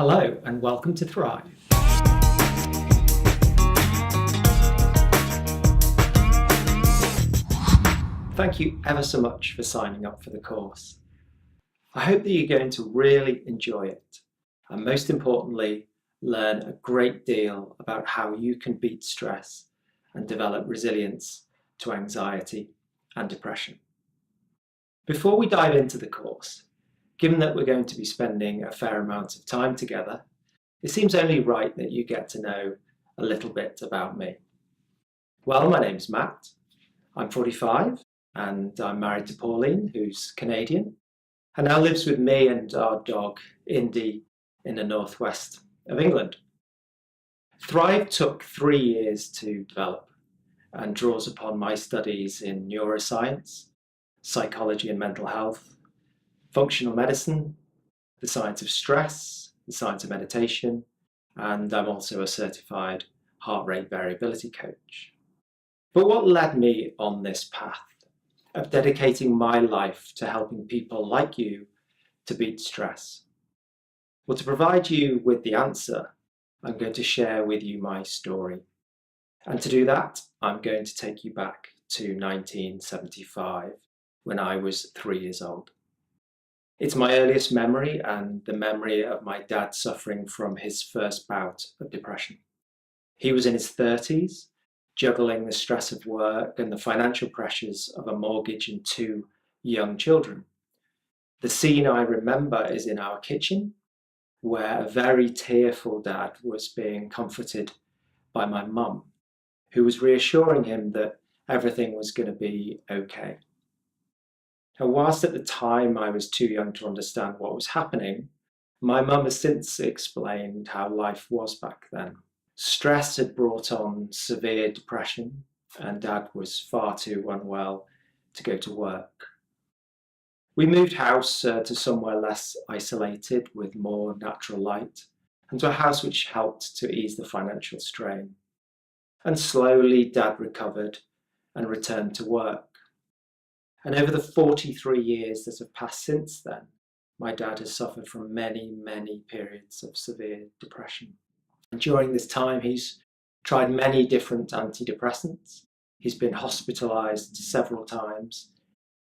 Hello and welcome to Thrive. Thank you ever so much for signing up for the course. I hope that you're going to really enjoy it and most importantly, learn a great deal about how you can beat stress and develop resilience to anxiety and depression. Before we dive into the course, given that we're going to be spending a fair amount of time together, it seems only right that you get to know a little bit about me. Well, my name's Matt. I'm 45 and I'm married to Pauline, who's Canadian, and now lives with me and our dog, Indy, in the northwest of England. Thrive took 3 years to develop and draws upon my studies in neuroscience, psychology and mental health, functional medicine, the science of stress, the science of meditation, and I'm also a certified heart rate variability coach. But what led me on this path of dedicating my life to helping people like you to beat stress? Well, to provide you with the answer, I'm going to share with you my story. And to do that, I'm going to take you back to 1975, when I was 3 years old. It's my earliest memory and the memory of my dad suffering from his first bout of depression. He was in his 30s, juggling the stress of work and the financial pressures of a mortgage and 2 young children. The scene I remember is in our kitchen, where a very tearful dad was being comforted by my mum, who was reassuring him that everything was going to be okay. And whilst at the time I was too young to understand what was happening, my mum has since explained how life was back then. Stress had brought on severe depression, and Dad was far too unwell to go to work. We moved house to somewhere less isolated with more natural light, and to a house which helped to ease the financial strain. And slowly Dad recovered and returned to work. And over the 43 years that have passed since then, my dad has suffered from many, many periods of severe depression. And during this time, he's tried many different antidepressants. He's been hospitalized several times,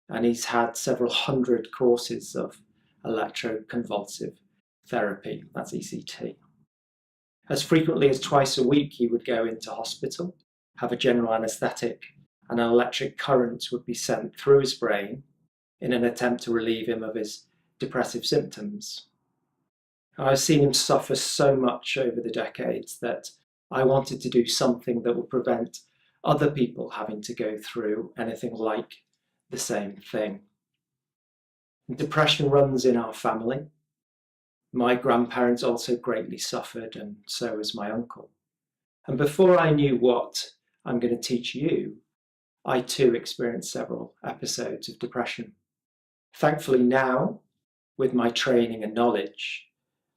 and he's had several hundred courses of electroconvulsive therapy, that's ECT. As frequently as twice a week, he would go into hospital, have a general anesthetic, and an electric current would be sent through his brain in an attempt to relieve him of his depressive symptoms. I've seen him suffer so much over the decades that I wanted to do something that would prevent other people having to go through anything like the same thing. Depression runs in our family. My grandparents also greatly suffered, and so has my uncle. And before I knew what I'm going to teach you, I too experienced several episodes of depression. Thankfully now, with my training and knowledge,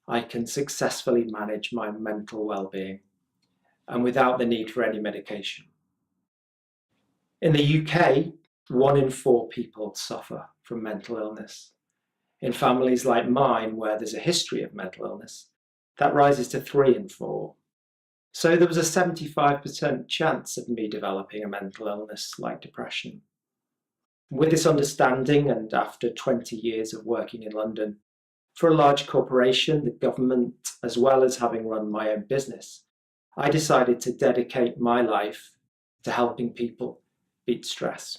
I can successfully manage my mental well-being and without the need for any medication. In the UK, 1 in 4 people suffer from mental illness. In families like mine, where there's a history of mental illness, that rises to 3 in 4. So there was a 75% chance of me developing a mental illness like depression. With this understanding, and after 20 years of working in London for a large corporation, the government, as well as having run my own business, I decided to dedicate my life to helping people beat stress.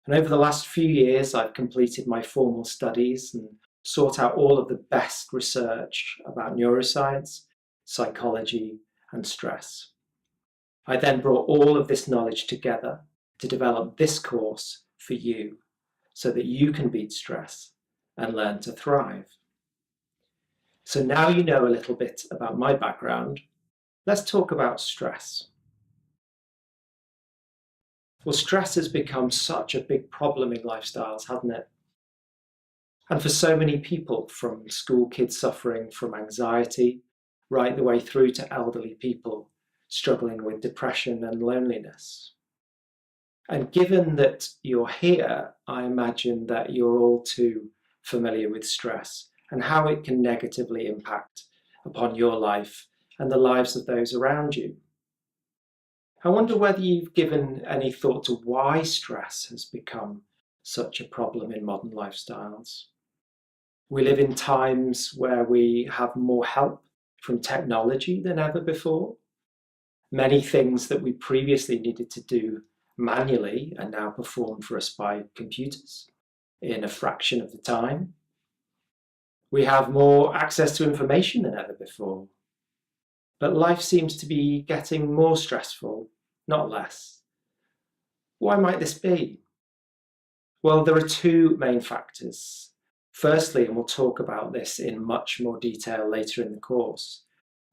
And over the last few years, I've completed my formal studies and sought out all of the best research about neuroscience, psychology, and stress. I then brought all of this knowledge together to develop this course for you so that you can beat stress and learn to thrive. So now you know a little bit about my background, let's talk about stress. Well, stress has become such a big problem in lifestyles, hasn't it? And for so many people, from school kids suffering from anxiety, right the way through to elderly people struggling with depression and loneliness. And given that you're here, I imagine that you're all too familiar with stress and how it can negatively impact upon your life and the lives of those around you. I wonder whether you've given any thought to why stress has become such a problem in modern lifestyles. We live in times where we have more help from technology than ever before. Many things that we previously needed to do manually are now performed for us by computers in a fraction of the time. We have more access to information than ever before. But life seems to be getting more stressful, not less. Why might this be? Well, there are two main factors. Firstly, and we'll talk about this in much more detail later in the course,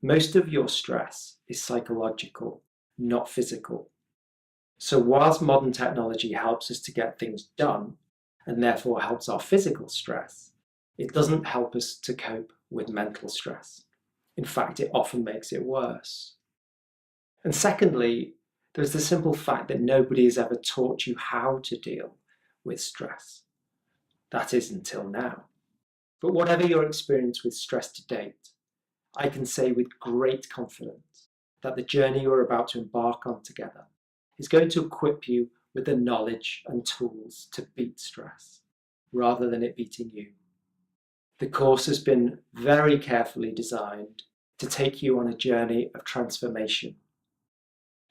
most of your stress is psychological, not physical. So whilst modern technology helps us to get things done, and therefore helps our physical stress, it doesn't help us to cope with mental stress. In fact, it often makes it worse. And secondly, there's the simple fact that nobody has ever taught you how to deal with stress. That is, until now. But whatever your experience with stress to date, I can say with great confidence that the journey you're about to embark on together is going to equip you with the knowledge and tools to beat stress, rather than it beating you. The course has been very carefully designed to take you on a journey of transformation,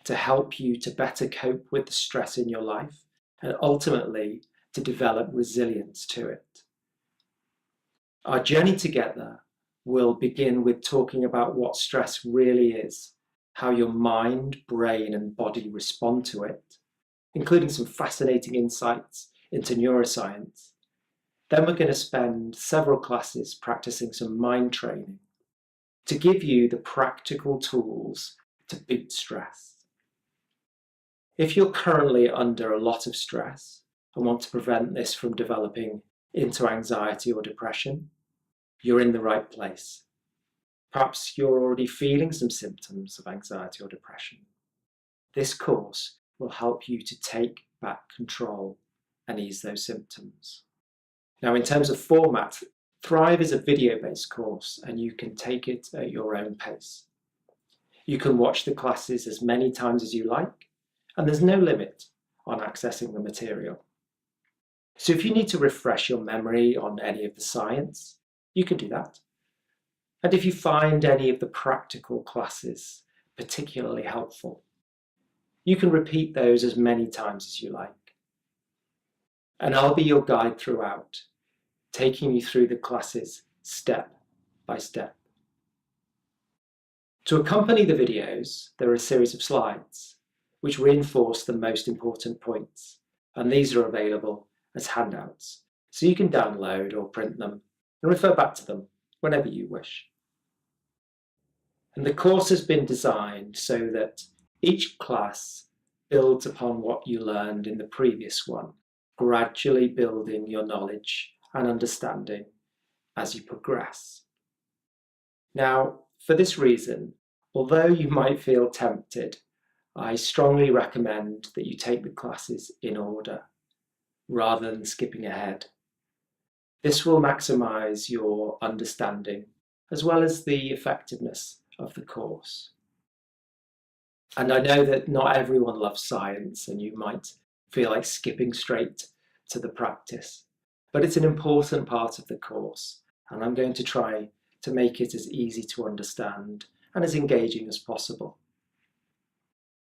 to help you to better cope with the stress in your life, and ultimately to develop resilience to it. Our journey together will begin with talking about what stress really is, how your mind, brain, and body respond to it, including some fascinating insights into neuroscience. Then we're going to spend several classes practicing some mind training to give you the practical tools to beat stress. If you're currently under a lot of stress and want to prevent this from developing into anxiety or depression, you're in the right place. Perhaps you're already feeling some symptoms of anxiety or depression. This course will help you to take back control and ease those symptoms. Now, in terms of format, Thrive is a video-based course and you can take it at your own pace. You can watch the classes as many times as you like, and there's no limit on accessing the material. So if you need to refresh your memory on any of the science, you can do that. And if you find any of the practical classes particularly helpful, you can repeat those as many times as you like. And I'll be your guide throughout, taking you through the classes step by step. To accompany the videos, there are a series of slides which reinforce the most important points, and these are available as handouts, so you can download or print them and refer back to them whenever you wish. And the course has been designed so that each class builds upon what you learned in the previous one, gradually building your knowledge and understanding as you progress. Now, for this reason, although you might feel tempted, I strongly recommend that you take the classes in order, rather than skipping ahead. This will maximize your understanding, as well as the effectiveness of the course. And I know that not everyone loves science, and you might feel like skipping straight to the practice, but it's an important part of the course, and I'm going to try to make it as easy to understand and as engaging as possible.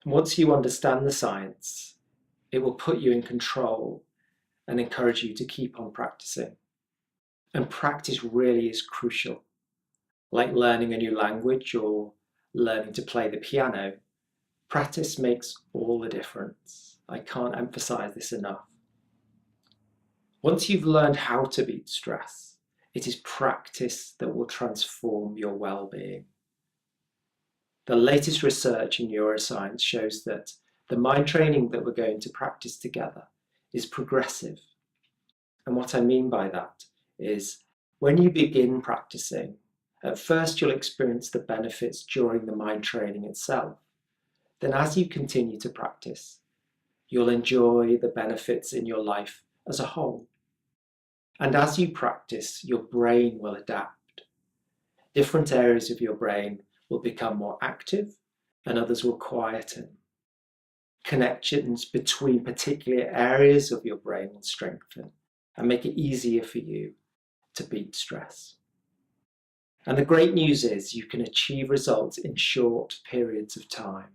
Once you understand the science, it will put you in control and encourage you to keep on practicing. And practice really is crucial. Like learning a new language or learning to play the piano, practice makes all the difference. I can't emphasize this enough. Once you've learned how to beat stress, it is practice that will transform your well-being. The latest research in neuroscience shows that the mind training that we're going to practice together is progressive. And what I mean by that is when you begin practicing, at first you'll experience the benefits during the mind training itself. Then as you continue to practice, you'll enjoy the benefits in your life as a whole. And as you practice, your brain will adapt. Different areas of your brain will become more active and others will quieten. Connections between particular areas of your brain will strengthen and make it easier for you to beat stress. And the great news is you can achieve results in short periods of time.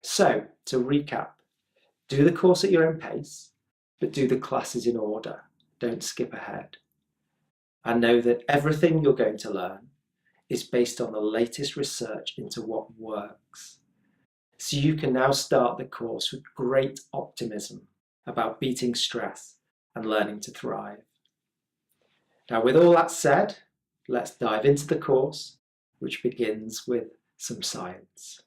So, to recap, do the course at your own pace, but do the classes in order. Don't skip ahead. And know that everything you're going to learn is based on the latest research into what works. So you can now start the course with great optimism about beating stress and learning to thrive. Now, with all that said, let's dive into the course, which begins with some science.